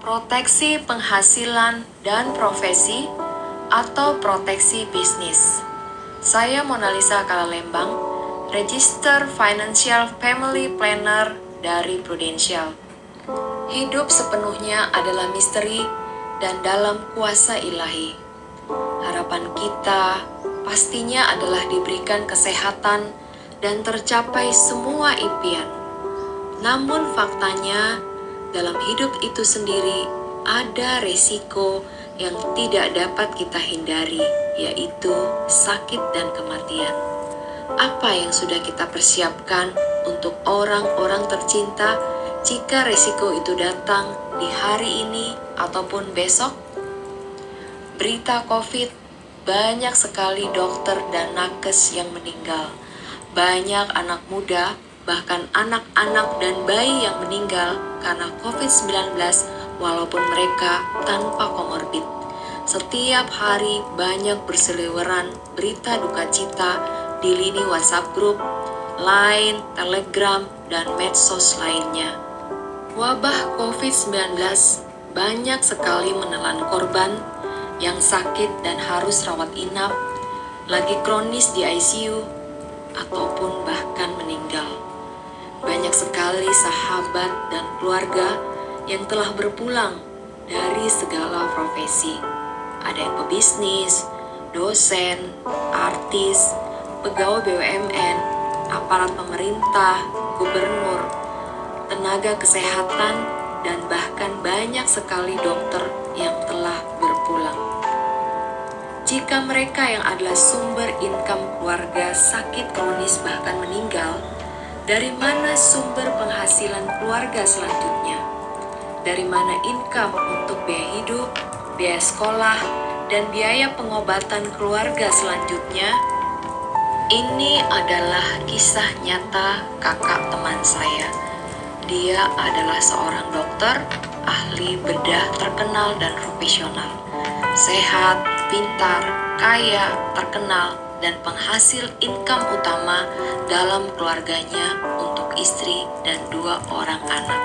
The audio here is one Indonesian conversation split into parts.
proteksi penghasilan dan profesi, atau proteksi bisnis. Saya Monalisa Kalalembang, Register Financial Family Planner dari Prudential. Hidup sepenuhnya adalah misteri dan dalam kuasa ilahi. Harapan kita pastinya adalah diberikan kesehatan dan tercapai semua impian. Namun faktanya, dalam hidup itu sendiri ada resiko yang tidak dapat kita hindari, yaitu sakit dan kematian. Apa yang sudah kita persiapkan untuk orang-orang tercinta jika resiko itu datang di hari ini ataupun besok? Berita COVID, banyak sekali dokter dan nakes yang meninggal. Banyak anak muda, bahkan anak-anak dan bayi yang meninggal karena COVID-19 walaupun mereka tanpa komorbid. Setiap hari banyak berseliweran berita duka cita di lini WhatsApp grup, Line, Telegram, dan medsos lainnya. Wabah COVID-19 banyak sekali menelan korban yang sakit dan harus rawat inap, lagi kronis di ICU, ataupun bahkan meninggal. Banyak sekali sahabat dan keluarga yang telah berpulang dari segala profesi. Ada yang pebisnis, dosen, artis, pegawai BUMN, aparat pemerintah, gubernur, tenaga kesehatan, dan bahkan banyak sekali dokter yang telah berpulang. Jika mereka yang adalah sumber income keluarga sakit kronis bahkan meninggal, dari mana sumber penghasilan keluarga selanjutnya? Dari mana income untuk biaya hidup, biaya sekolah, dan biaya pengobatan keluarga selanjutnya? Ini adalah kisah nyata kakak teman saya. Dia adalah seorang dokter, ahli bedah terkenal dan profesional. Sehat, pintar, kaya, terkenal, dan penghasil income utama dalam keluarganya untuk istri dan 2 orang anak.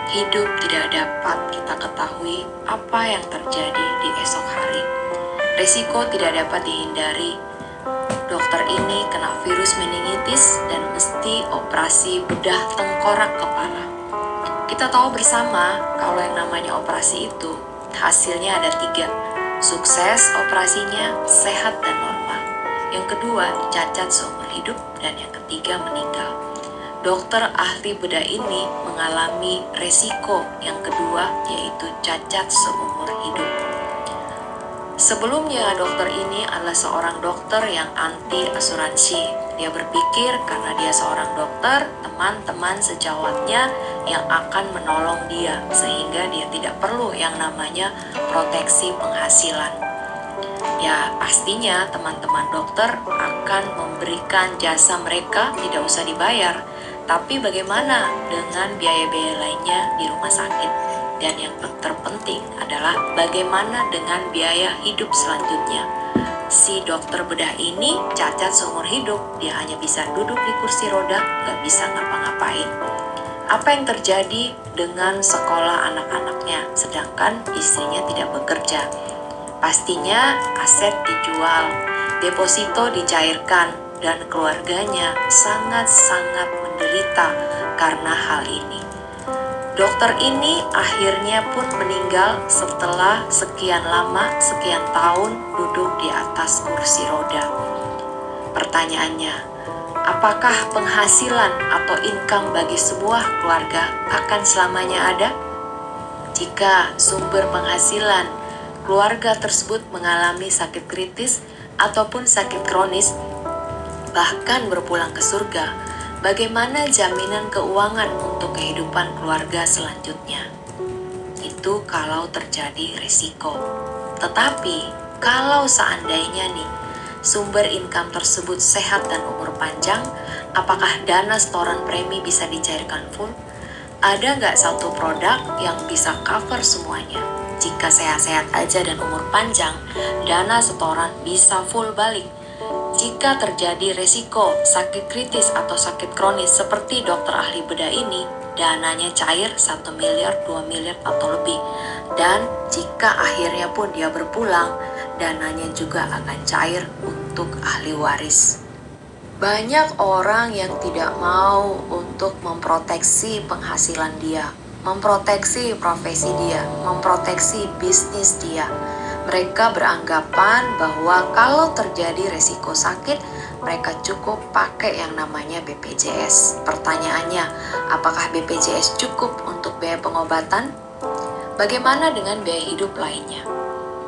Hidup tidak dapat kita ketahui apa yang terjadi di esok hari. Resiko tidak dapat dihindari. Dokter ini kena virus meningitis dan mesti operasi bedah tengkorak kepala. Kita tahu bersama kalau yang namanya operasi itu hasilnya ada 3. Sukses operasinya, sehat dan normal. Yang kedua, cacat seumur hidup, dan yang ketiga meninggal. Dokter ahli bedah ini mengalami resiko yang kedua, yaitu cacat seumur hidup. Sebelumnya dokter ini adalah seorang dokter yang anti asuransi. Dia berpikir karena dia seorang dokter, teman-teman sejawatnya yang akan menolong dia, sehingga dia tidak perlu yang namanya proteksi penghasilan. Ya pastinya teman-teman dokter akan memberikan jasa mereka tidak usah dibayar. Tapi bagaimana dengan biaya-biaya lainnya di rumah sakit? Dan yang terpenting adalah bagaimana dengan biaya hidup selanjutnya. Si dokter bedah ini cacat seumur hidup, dia hanya bisa duduk di kursi roda, gak bisa ngapa-ngapain. Apa yang terjadi dengan sekolah anak-anaknya, sedangkan istrinya tidak bekerja? Pastinya aset dijual, deposito dicairkan, dan keluarganya sangat-sangat menderita karena hal ini. Dokter ini akhirnya pun meninggal setelah sekian lama, sekian tahun duduk di atas kursi roda. Pertanyaannya, apakah penghasilan atau income bagi sebuah keluarga akan selamanya ada? Jika sumber penghasilan keluarga tersebut mengalami sakit kritis ataupun sakit kronis, bahkan berpulang ke surga, bagaimana jaminan keuangan untuk kehidupan keluarga selanjutnya? Itu kalau terjadi resiko. Tetapi kalau seandainya nih sumber income tersebut sehat dan umur panjang, apakah dana setoran premi bisa dicairkan full? Ada nggak satu produk yang bisa cover semuanya? Jika sehat-sehat aja dan umur panjang, dana setoran bisa full balik. Jika terjadi resiko sakit kritis atau sakit kronis seperti dokter ahli bedah ini, dananya cair 1 miliar, 2 miliar atau lebih. Dan jika akhirnya pun dia berpulang, dananya juga akan cair untuk ahli waris. Banyak orang yang tidak mau untuk memproteksi penghasilan dia, memproteksi profesi dia, memproteksi bisnis dia. Mereka beranggapan bahwa kalau terjadi resiko sakit, mereka cukup pakai yang namanya BPJS. Pertanyaannya, apakah BPJS cukup untuk biaya pengobatan? Bagaimana dengan biaya hidup lainnya?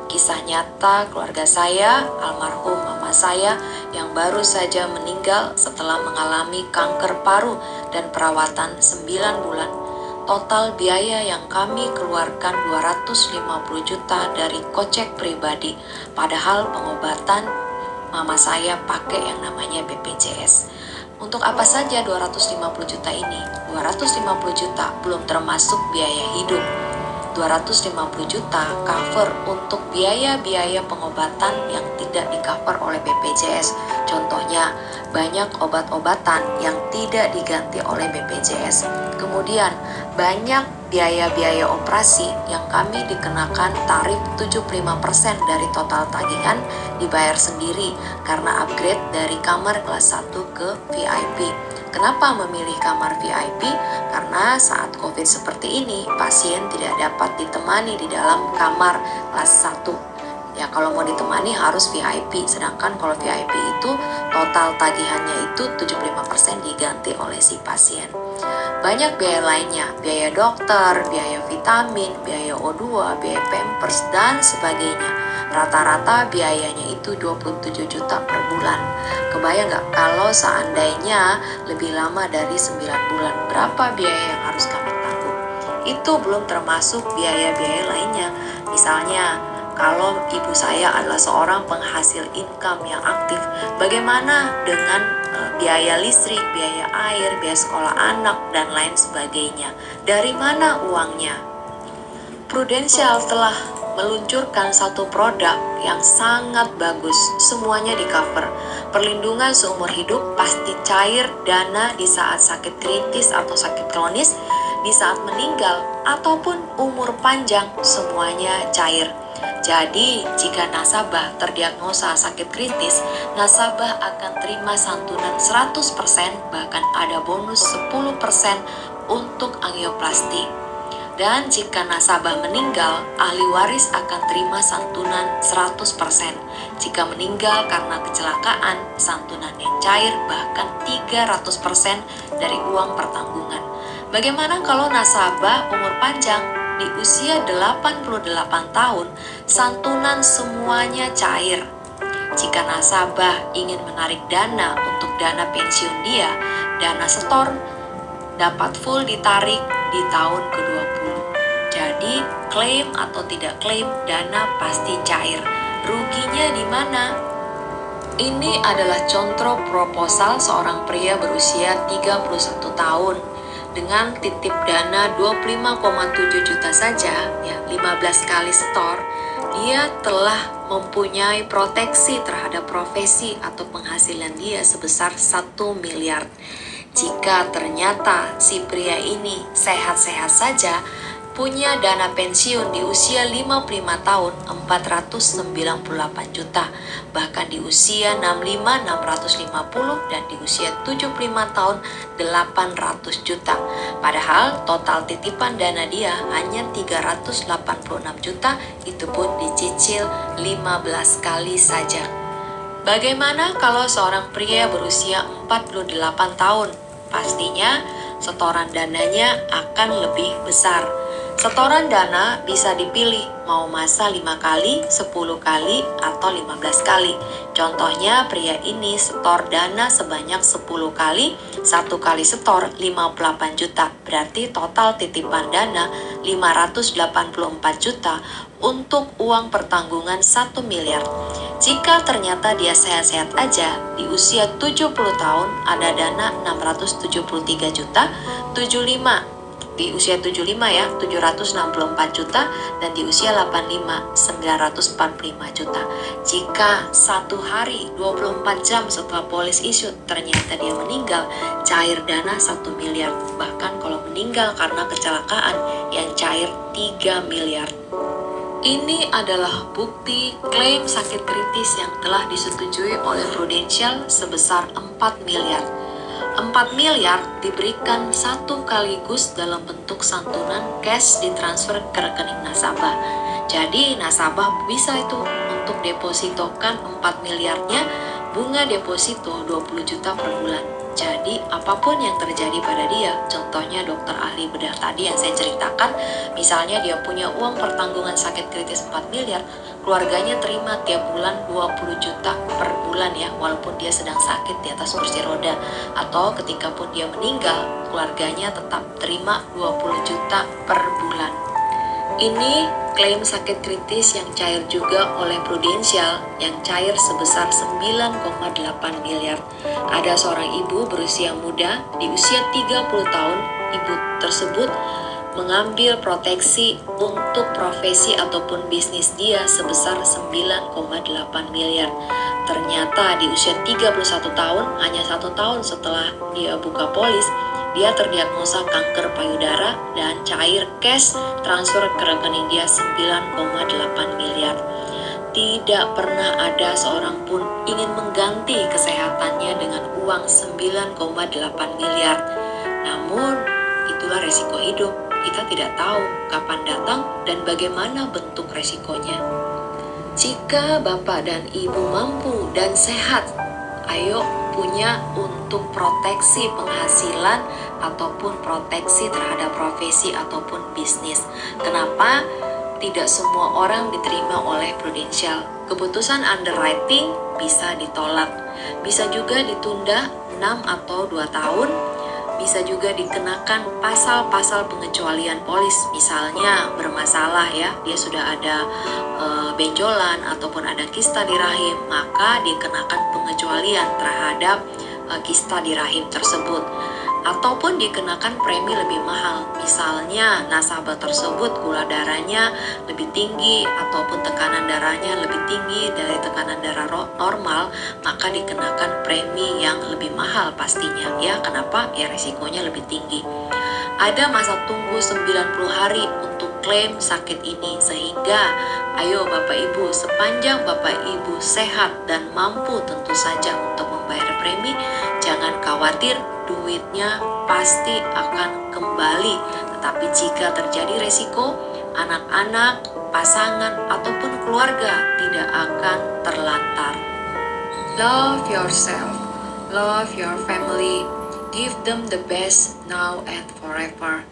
Kisah nyata keluarga saya, almarhum mama saya yang baru saja meninggal setelah mengalami kanker paru dan perawatan 9 bulan. Total biaya yang kami keluarkan 250 juta dari kocek pribadi, padahal pengobatan mama saya pakai yang namanya BPJS. Untuk apa saja 250 juta ini? 250 juta belum termasuk biaya hidup. 250 juta cover untuk biaya-biaya pengobatan yang tidak di-cover oleh BPJS. Contohnya, banyak obat-obatan yang tidak diganti oleh BPJS. Kemudian, banyak biaya-biaya operasi yang kami dikenakan tarif 75% dari total tagihan dibayar sendiri karena upgrade dari kamar kelas 1 ke VIP. Kenapa memilih kamar VIP? Karena saat COVID seperti ini, pasien tidak dapat ditemani di dalam kamar kelas 1. Ya, kalau mau ditemani harus VIP, sedangkan kalau VIP itu total tagihannya itu 75% diganti oleh si pasien. Banyak biaya lainnya, biaya dokter, biaya vitamin, biaya O2, biaya pampers, dan sebagainya. Rata-rata biayanya itu 27 juta per bulan. Kebayang nggak kalau seandainya lebih lama dari 9 bulan, berapa biaya yang harus kami tanggung? Itu belum termasuk biaya-biaya lainnya. Misalnya, kalau ibu saya adalah seorang penghasil income yang aktif, bagaimana dengan biaya listrik, biaya air, biaya sekolah anak, dan lain sebagainya? Dari mana uangnya? Prudential telah meluncurkan satu produk yang sangat bagus, semuanya di cover. Perlindungan seumur hidup, pasti cair dana di saat sakit kritis atau sakit kronis, di saat meninggal, ataupun umur panjang, semuanya cair. Jadi, jika nasabah terdiagnosa sakit kritis, nasabah akan terima santunan 100%, bahkan ada bonus 10% untuk angioplasti. Dan jika nasabah meninggal, ahli waris akan terima santunan 100%. Jika meninggal karena kecelakaan, santunan yang cair bahkan 300% dari uang pertanggungan. Bagaimana kalau nasabah umur panjang di usia 88 tahun, santunan semuanya cair? Jika nasabah ingin menarik dana untuk dana pensiun dia, dana setor dapat full ditarik di tahun ke-20. Jadi, klaim atau tidak klaim, dana pasti cair. Ruginya di mana? Ini adalah contoh proposal seorang pria berusia 31 tahun dengan titip dana 25,7 juta saja, ya 15 kali setor. Dia telah mempunyai proteksi terhadap profesi atau penghasilan dia sebesar 1 miliar. Jika ternyata si pria ini sehat-sehat saja, punya dana pensiun di usia 55 tahun 498 juta, bahkan di usia 65 650 dan di usia 75 tahun 800 juta. Padahal total titipan dana dia hanya 386 juta, itu pun dicicil 15 kali saja. Bagaimana kalau seorang pria berusia 48 tahun? Pastinya setoran dananya akan lebih besar. Setoran dana bisa dipilih mau masa 5 kali, 10 kali, atau 15 kali. Contohnya pria ini setor dana sebanyak 10 kali, 1 kali setor 58 juta. Berarti total titipan dana 584 juta untuk uang pertanggungan 1 miliar. Jika ternyata dia sehat-sehat aja, di usia 70 tahun ada dana 673 juta, 75 di usia 75 ya 764 juta, dan di usia 85 945 juta. Jika satu hari 24 jam setelah polis issue ternyata dia meninggal, cair dana 1 miliar. Bahkan kalau meninggal karena kecelakaan yang cair 3 miliar. Ini adalah bukti klaim sakit kritis yang telah disetujui oleh Prudential sebesar 4 miliar. 4 miliar diberikan satu kaligus dalam bentuk santunan cash ditransfer ke rekening nasabah. Jadi nasabah bisa itu untuk depositokan 4 miliarnya, bunga deposito 20 juta per bulan. Jadi apapun yang terjadi pada dia, contohnya dokter ahli bedah tadi yang saya ceritakan, misalnya dia punya uang pertanggungan sakit kritis 4 miliar, keluarganya terima tiap bulan 20 juta per bulan ya, walaupun dia sedang sakit di atas kursi roda. Atau ketika pun dia meninggal, keluarganya tetap terima 20 juta per bulan. Ini klaim sakit kritis yang cair juga oleh Prudential yang cair sebesar 9,8 miliar. Ada seorang ibu berusia muda, di usia 30 tahun, ibu tersebut mengambil proteksi untuk profesi ataupun bisnis dia sebesar 9,8 miliar. Ternyata di usia 31 tahun, hanya 1 tahun setelah dia buka polis, dia terdiagnosa kanker payudara dan cair cash transfer ke rekening dia 9,8 miliar. Tidak pernah ada seorang pun ingin mengganti kesehatannya dengan uang 9,8 miliar. Namun, itulah resiko hidup. Kita tidak tahu kapan datang dan bagaimana bentuk resikonya. Jika Bapak dan Ibu mampu dan sehat, ayo punya untuk proteksi penghasilan ataupun proteksi terhadap profesi ataupun bisnis. Kenapa? Tidak semua orang diterima oleh Prudential. Keputusan underwriting bisa ditolak, bisa juga ditunda 6 atau 2 tahun, bisa juga dikenakan pasal-pasal pengecualian polis. Misalnya bermasalah ya, dia sudah ada benjolan ataupun ada kista di rahim, maka dikenakan pengecualian terhadap kista di rahim tersebut. Ataupun dikenakan premi lebih mahal. Misalnya nasabah tersebut gula darahnya lebih tinggi ataupun tekanan darahnya lebih tinggi dari tekanan darah normal, maka dikenakan premi yang lebih mahal pastinya ya. Kenapa? Ya risikonya lebih tinggi. Ada masa tunggu 90 hari untuk klaim sakit ini, sehingga ayo Bapak Ibu, sepanjang Bapak Ibu sehat dan mampu tentu saja untuk membayar premi, jangan khawatir, duitnya pasti akan kembali. Tetapi jika terjadi resiko, anak-anak, pasangan, ataupun keluarga tidak akan terlantar. Love yourself, love your family, give them the best now and forever.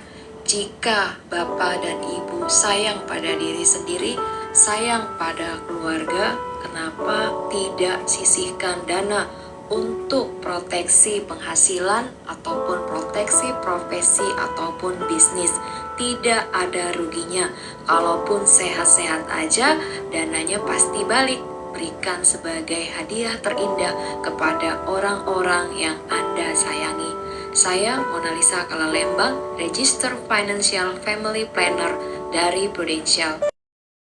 Jika Bapak dan Ibu sayang pada diri sendiri, sayang pada keluarga, kenapa tidak sisihkan dana untuk proteksi penghasilan ataupun proteksi profesi ataupun bisnis? Tidak ada ruginya. Kalaupun sehat-sehat aja, dananya pasti balik. Berikan sebagai hadiah terindah kepada orang-orang yang Anda sayangi. Saya Mona Lisa Kalalembang, Register Financial Family Planner dari Prudential.